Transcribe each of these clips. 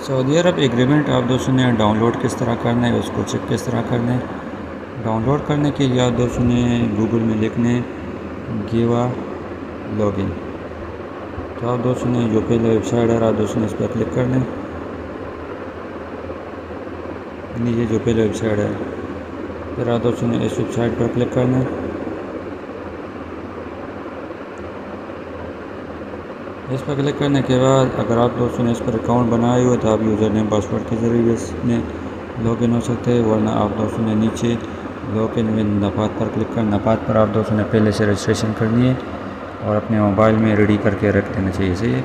سعودی عرب agreement آپ دوستوں نے ڈاؤن لوڈ کس طرح کرنا ہے، اس کو چیک کس طرح کرنا ہے۔ ڈاؤن لوڈ کرنے کے لیے آپ دوستوں نے گوگل میں لکھنے گیوا لاگ ان، تو آپ دوستوں نے جو پہلے ویب سائٹ ہے آپ دوستوں نے اس پر کلک کرنا ہے۔ یہ جو پہلے ویب سائٹ ہے، پھر آپ دوستوں نے اس ویب سائٹ پر کلک کرنا ہے۔ اس پر کلک کرنے کے بعد اگر آپ دوستوں نے اس پر اکاؤنٹ بنائے ہوئے تو آپ یوزر نیم پاسورڈ کے ذریعے اس میں لاگ ان ہو سکتے ہیں، ورنہ آپ دوستوں نے نیچے لاگ ان ود نفات پر کلک کرنا۔ نفات پر آپ دوستوں نے پہلے سے رجسٹریشن کرنی ہے اور اپنے موبائل میں ریڈی کر کے رکھ دینا چاہیے۔ صحیح ہے،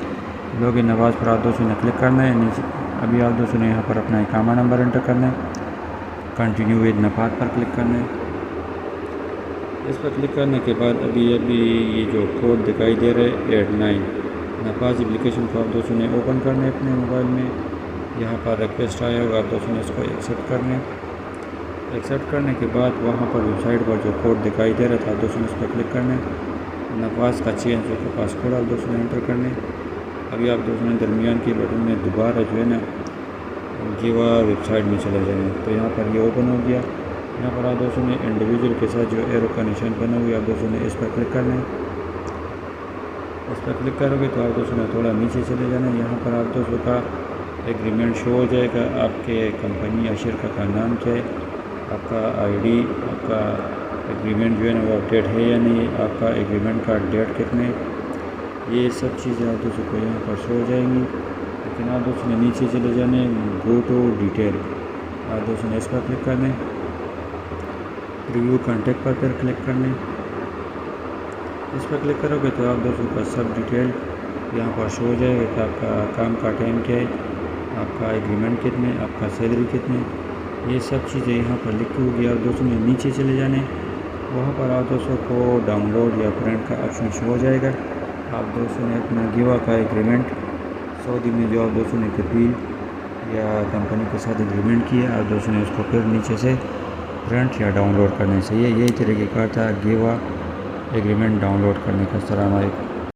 لاگ ان نفات پر آپ دوستوں نے کلک کرنا ہے۔ نیچے ابھی آپ دوستوں نے یہاں پر اپنا اقامہ نمبر انٹر کرنا ہے، کنٹینیو ود نفات پر کلک کرنا ہے۔ اس پر کلک کرنے کے بعد ابھی یہ جو کوڈ دکھائی دے رہا ہے 89 نفاذ اپلیکیشن کو آپ دوستوں نے اوپن کرنا ہے اپنے موبائل میں۔ یہاں پر ریکویسٹ آیا ہوگا، آپ دوستوں نے اس کو ایکسیپٹ کرنا ہے۔ ایکسیپٹ کرنے کے بعد وہاں پر ویب سائٹ پر جو کوڈ دکھائی دے رہا تھا آپ دوستوں نے اس پر کلک کرنا ہے۔ نفاذ کا 6 انچوں کا پاسکوڈ آپ دوستوں نے انٹر کرنا ہے۔ ابھی آپ دوستوں نے درمیان کے بٹن میں دوبارہ جو ہے نا گیوا ویب سائٹ میں چلے جائیں، تو یہاں پر یہ اوپن ہو گیا۔ یہاں پر آپ دوستوں نے انڈیویجول کے ساتھ جو ایرو کا نشان بنا ہوا ہے آپ دوستوں نے اس پر کلک کرنا ہے۔ اس پر کلک کرو گے تو آپ دوستوں نے تھوڑا نیچے چلے جانا ہے۔ یہاں پر آپ دوستوں کا ایگریمنٹ شو ہو جائے گا، آپ کے کمپنی یا شرکت کا نام کیا ہے، آپ کا آئی ڈی، آپ کا ایگریمنٹ جو ہے نا وہ اپڈیٹ ہے یا نہیں، آپ کا ایگریمنٹ کا ڈیٹ کتنے، یہ سب چیزیں آپ دوستوں کو یہاں پر شو ہو جائیں گی۔ لیکن آپ دوستوں نے نیچے چلے جانے، گو ٹو ڈیٹیل آپ دوستوں نے اس پر کلک کرنا ہے۔ ریویو کانٹیکٹ پر پھر کلک کرنا ہے۔ اس پر کلک کرو گے تو آپ دوستوں کا سب ڈیٹیل یہاں پر شو ہو جائے گا کہ آپ کا کام کا ٹائم کیا ہے، آپ کا ایگریمنٹ کتنے، آپ کا سیلری کتنے، یہ سب چیزیں یہاں پر لکھی ہوگی۔ آپ دوستوں نے نیچے چلے جانے، وہاں پر آپ دوستوں کو ڈاؤن لوڈ یا پرنٹ کا آپشن شو ہو جائے گا۔ آپ دوستوں نے اپنا گیوا کا ایگریمنٹ سعودی میں جو آپ دوستوں نے کفیل یا کمپنی کے ساتھ ایگریمنٹ کیا، آپ دوستوں نے اس کو پھر نیچے سے پرنٹ یا ڈاؤن لوڈ کرنے سے، یہی طریقہ کار تھا گیوا ایگریمنٹ ڈاؤن لوڈ کرنے کا۔ السلام علیکم۔